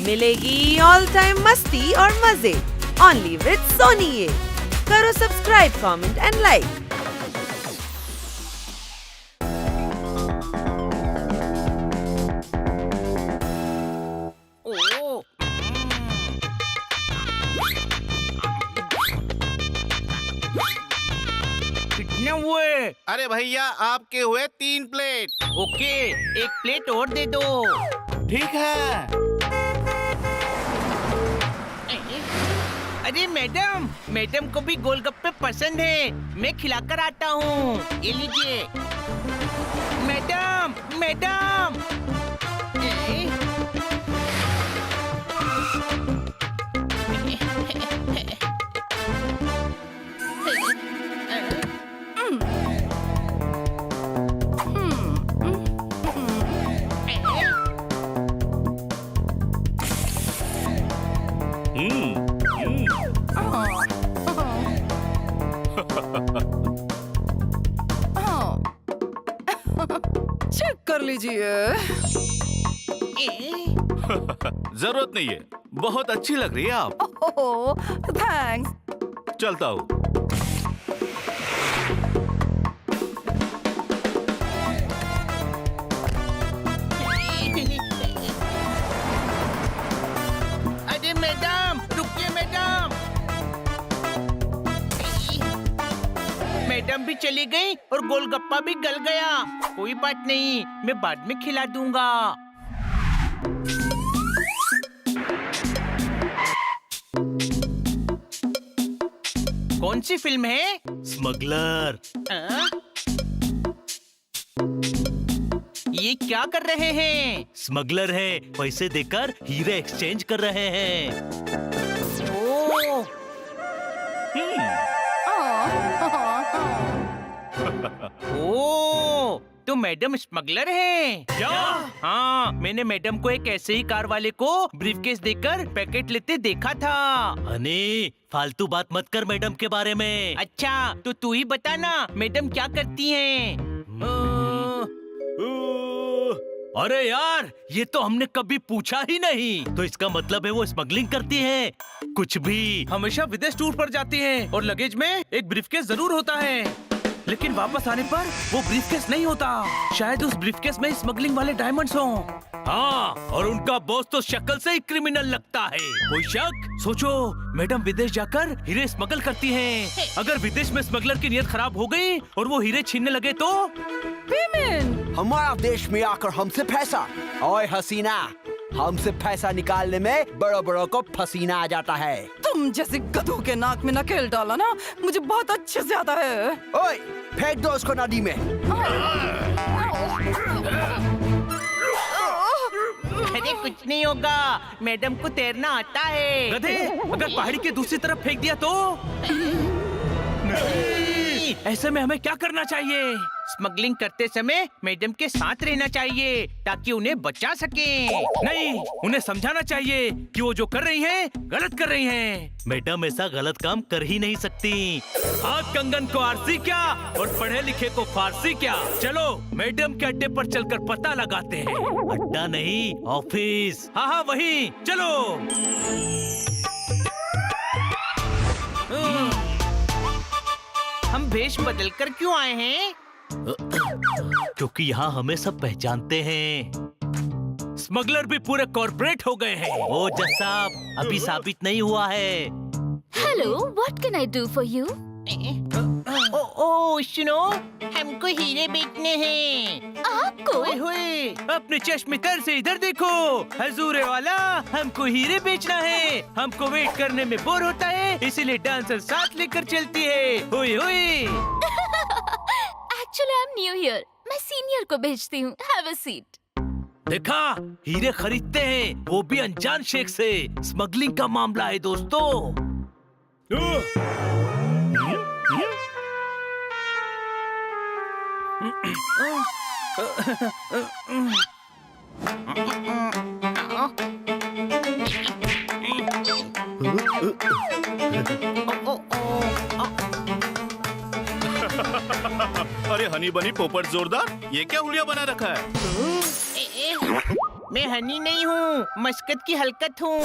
मिलेगी all time मस्ती और मजे ओनली विद सोनी ये। करो सब्सक्राइब, कमेंट एंड लाइक। कितने हुए? अरे भैया आपके हुए 3 प्लेट। ओके, एक प्लेट और दे दो। ठीक है। अरे मैडम, मैडम को भी गोलगप्पे पसंद है, मैं खिलाकर आता हूँ। ये लीजिए। Madam, madam. चेक कर लीजिए। जरूरत नहीं है, बहुत अच्छी लग रही है आप। ओह, थैंक्स। चलता हूँ। अरे मैडम, रुकिए मैडम। मैडम भी चली गई और गोलगप्पा भी गल गया। कोई बात नहीं, मैं बाद में खिला दूंगा। कौन सी फिल्म है? स्मगलर। ये क्या कर रहे हैं? स्मगलर है, पैसे देकर हीरे एक्सचेंज कर रहे हैं। ओह, ओह, तो मैडम स्मगलर है क्या? हाँ, मैंने मैडम को एक ऐसे ही कार वाले को ब्रीफकेस देकर पैकेट लेते देखा था। हनी, फालतू बात मत कर मैडम के बारे में। अच्छा, तो तू ही बता ना, मैडम क्या करती हैं? अरे यार, ये तो हमने कभी पूछा ही नहीं। तो इसका मतलब है वो स्मगलिंग करती है? कुछ भी। हमेशा विदेश टूर पर जाती हैं और लगेज में एक ब्रीफकेस जरूर होता है, लेकिन वापस आने पर वो ब्रीफकेस नहीं होता। शायद उस ब्रीफकेस में स्मगलिंग वाले डायमंड्स हों। हाँ, और उनका बॉस तो शक्ल से ही क्रिमिनल लगता है। कोई शक? सोचो, मैडम विदेश जाकर हीरे स्मगल करती हैं। अगर विदेश में स्मगलर की नीयत खराब हो गई और वो हीरे छीनने लगे तो? हमारा देश में आकर हमसे पैसा। ओए हसीना, हमसे पैसा निकालने में बड़ों बड़ों को पसीना आ जाता है। तुम जैसे गधों के नाक में नकेल डाला ना, मुझे बहुत अच्छे से आता है। ओए, फेंक दो उसको नदी में। अरे कुछ नहीं होगा, मैडम को तैरना आता है। गधे, अगर पहाड़ी के दूसरी तरफ फेंक दिया तो? ऐसे में हमें क्या करना चाहिए? स्मगलिंग करते समय मैडम के साथ रहना चाहिए ताकि उन्हें बचा सके। नहीं, उन्हें समझाना चाहिए कि वो जो कर रही हैं, गलत कर रही हैं। मैडम ऐसा गलत काम कर ही नहीं सकती। हाथ कंगन को आरसी क्या और पढ़े लिखे को फारसी क्या। चलो मैडम के अड्डे पर चलकर पता लगाते हैं। अड्डा नहीं, ऑफिस। हाँ हाँ, वही चलो। हम भेष बदल कर क्यों आए हैं? क्योंकि यहाँ हमें सब पहचानते हैं। स्मगलर भी पूरे कॉर्पोरेट हो गए हैं। ओ जज साहब, अभी साबित नहीं हुआ है। Hello, what can I do for you? ओ सुनो, हमको हीरे बेचने हैं। आपको? ओए होए, अपने चश्मितर से इधर देखो। हजूरे वाला, हमको हीरे बेचना है। हमको वेट करने में बोर होता है, इसीलिए डांसर साथ लेकर चलती है। होए होए। Actually, I'm new here. मैं सीनियर को भेजती हूँ। Have a seat. देखा, हीरे खरीदते हैं, वो भी अनजान शेख से। स्मगलिंग का मामला है दोस्तों। अरे हनी बनी पोपट जोरदार, ये क्या हुलिया बना रखा है? मैं हनी नहीं हूँ, मस्कत की हलकत हूँ।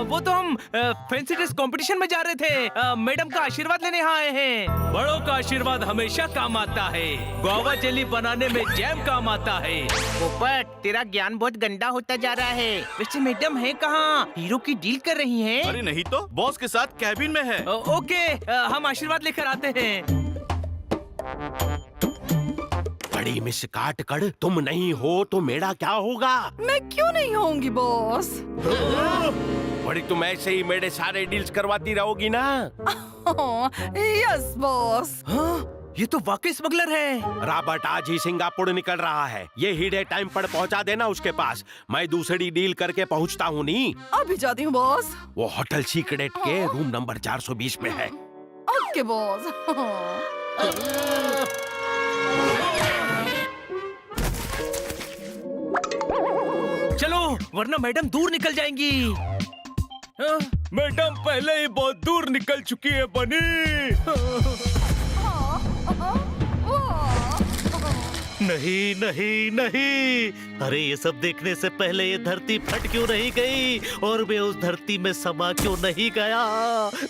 वो तो हम फैंसी ड्रेस कंपटीशन में जा रहे थे। मैडम का आशीर्वाद लेने यहाँ आए हैं। बड़ों का आशीर्वाद हमेशा काम आता है। गुआवा जेली बनाने में जैम काम आता है। पोपट, तेरा ज्ञान बहुत गंदा होता जा रहा है। वैसे मैडम है कहाँ? हीरो की डील कर रही हैं? अरे नहीं तो, बॉस के साथ कैबिन में है। ओके, हम आशीर्वाद लेकर आते हैं। बड़ी मिस काटकड़, तुम नहीं हो तो मेरा क्या होगा? मैं क्यों नहीं होंगी बॉस? बड़ी तुम ऐसे ही मेरे सारे डील्स करवाती रहोगी ना? Yes boss. ये तो वाकई स्मगलर है। रॉबर्ट आज ही सिंगापुर निकल रहा है। ये हीरे टाइम पर पहुंचा देना उसके पास। मैं दूसरी डील करके पहुंचता हूँ नी। अभी जाती हूँ बॉस। वो होटल सीक्रेट के रूम नंबर 420 में है। Okay boss. चलो, वरना मैडम दूर निकल जाएंगी। मैडम पहले ही बहुत दूर निकल चुकी है बनी। नहीं नहीं नहीं, अरे ये सब देखने से पहले ये धरती फट क्यों नहीं गई और मैं उस धरती में समा क्यों नहीं गया?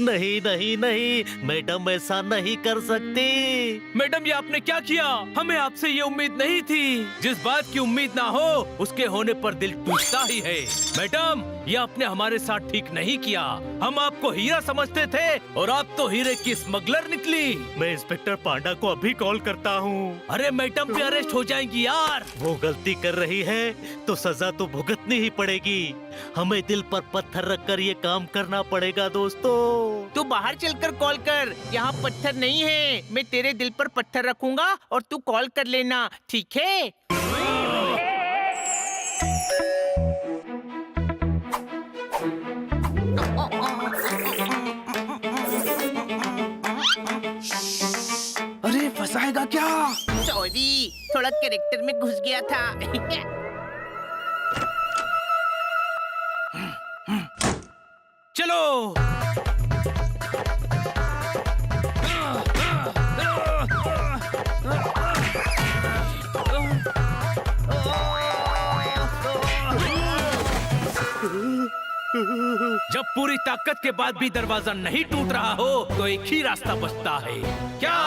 नहीं नहीं नहीं, मैडम ऐसा नहीं कर सकती। मैडम, ये आपने क्या किया? हमें आपसे ये उम्मीद नहीं थी। जिस बात की उम्मीद ना हो उसके होने पर दिल टूटता ही है। मैडम, ये आपने हमारे साथ ठीक नहीं किया। हम आपको हीरा समझते थे और आप तो हीरे की स्मगलर निकली। मैं इंस्पेक्टर पांडा को अभी कॉल करता हूँ। अरे मैडम भी अरेस्ट हो जाएंगी यार। वो गलती कर रही है तो सजा तो भुगतनी ही पड़ेगी। हमें दिल पर पत्थर रखकर ये काम करना पड़ेगा दोस्तों। तू बाहर चलकर कॉल कर, यहाँ पत्थर नहीं है। मैं तेरे दिल पर पत्थर रखूंगा और तू कॉल कर लेना, ठीक है? अरे फंसाएगा क्या? सॉरी, थोड़ा कैरेक्टर में घुस गया था। चलो। जब पूरी ताकत के बाद भी दरवाजा नहीं टूट रहा हो तो एक ही रास्ता बचता है। क्या?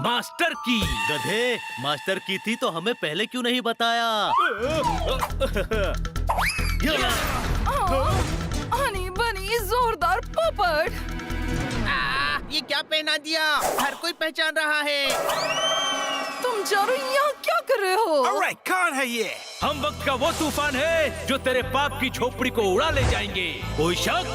मास्टर की। गधे, मास्टर की थी तो हमें पहले क्यों नहीं बताया? हनी बनी जोरदार पोपट। ये क्या पहना दिया? हर कोई पहचान रहा है। तुम चारों यहाँ क्या कर रहे हो? अरे कौन है ये? हम वक्त का वो तूफान है जो तेरे पाप की झोपड़ी को उड़ा ले जाएंगे। कोई शक?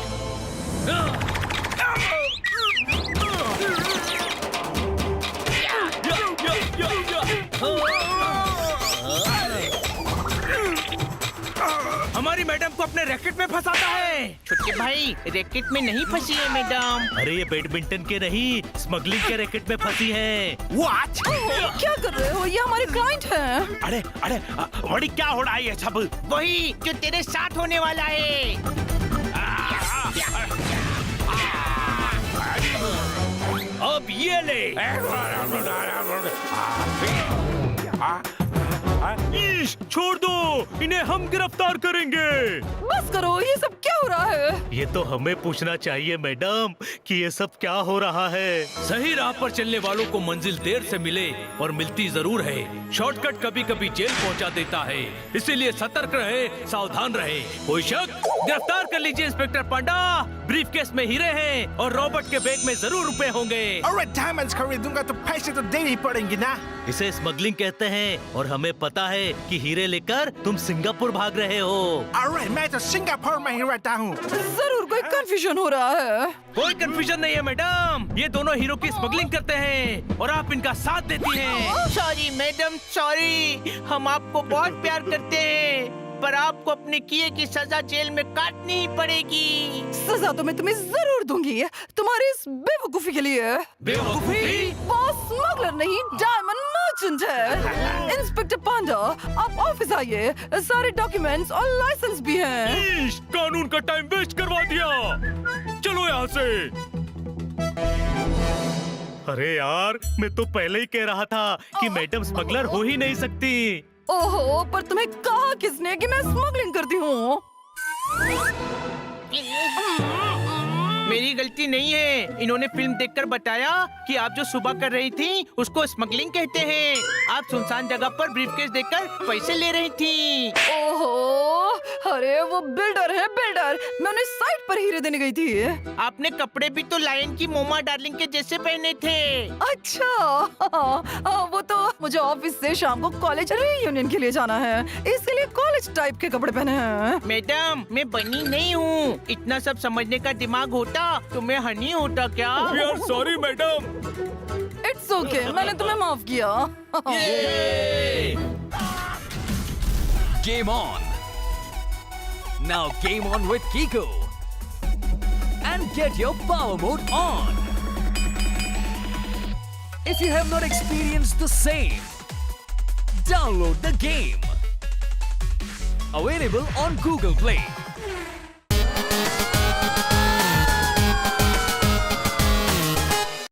हमारी मैडम को अपने रैकेट में फंसाता है। छोटे भाई, रैकेट में नहीं फंसी है मैडम। अरे ये बैडमिंटन के नहीं, स्मगलिंग के रैकेट में फंसी है। What? क्या कर रहे हो? ये हमारे क्लाइंट हैं। अरे अरे, बड़ी क्या हो रहा है ये सब? वही जो तेरे साथ होने वाला है। अब ये ले। ईश, छोड़ दो, इन्हें हम गिरफ्तार करेंगे। बस करो, ये सब क्या हो रहा है? ये तो हमें पूछना चाहिए मैडम कि ये सब क्या हो रहा है। सही राह पर चलने वालों को मंजिल देर से मिले और मिलती जरूर है। शॉर्टकट कभी कभी जेल पहुंचा देता है, इसीलिए सतर्क रहे, सावधान रहे। कोई शक? गिरफ्तार कर लीजिए इंस्पेक्टर पांडा। ब्रीफ केस में हीरे हैं और रॉबर्ट के बैग में जरूर रुपए होंगे। अरे डायमंड्स खरीदूंगा तो पैसे तो देने ही पड़ेंगे ना। इसे स्मगलिंग कहते हैं और हमें पता है कि हीरे लेकर तुम सिंगापुर भाग रहे हो। अरे मैं तो सिंगापुर में ही रहता हूँ। जरूर कोई कंफ्यूजन हो रहा है। कोई कंफ्यूजन नहीं है मैडम, ये दोनों हीरो की स्मगलिंग करते हैं और आप इनका साथ देती हैं। Sorry madam, sorry. हम आपको बहुत प्यार करते हैं, पर आपको अपने किए की सजा जेल में काटनी ही पड़ेगी। सजा तो मैं तुम्हें जरूर दूंगी, तुम्हारी इस बेवकूफी के लिए। बेवकूफी? बॉस स्मगलर नहीं, डायमंड मर्चेंट है। इंस्पेक्टर पांडा, आप ऑफिस आइए, सारे डॉक्यूमेंट्स और लाइसेंस भी हैं। इश, कानून का टाइम वेस्ट करवा दिया। चलो यहाँ से। अरे यार, मैं तो पहले ही कह रहा था कि मैडम स्मगलर हो ही नहीं सकती। ओहो, पर तुम्हें कहा किसने कि मैं स्मगलिंग करती हूँ? मेरी गलती नहीं है। इन्होंने फिल्म देखकर बताया कि आप जो सुबह कर रही थी उसको स्मगलिंग कहते हैं। आप सुनसान जगह पर ब्रीफकेस देकर पैसे ले रही थी। ओहो, अरे वो बिल्डर है बिल्डर। मैं उन्हें साइट पर हीरे देने गई थी। आपने कपड़े भी तो लायन की मोमा डार्लिंग के जैसे पहने थे। अच्छा, वो तो मुझे ऑफिस से शाम को कॉलेज रीयूनियन के लिए जाना है, इसलिए कॉलेज टाइप के कपड़े पहने हैं। मैडम, मैं बनी नहीं हूँ। इतना सब समझने का दिमाग होता तो मैं हनी होता क्या? Sorry madam. इट्स ओके, मैंने तुम्हें माफ किया। Game on! Now game on with Kiko! And get your power mode on! If you have not experienced the same, download the game! Available on Google Play.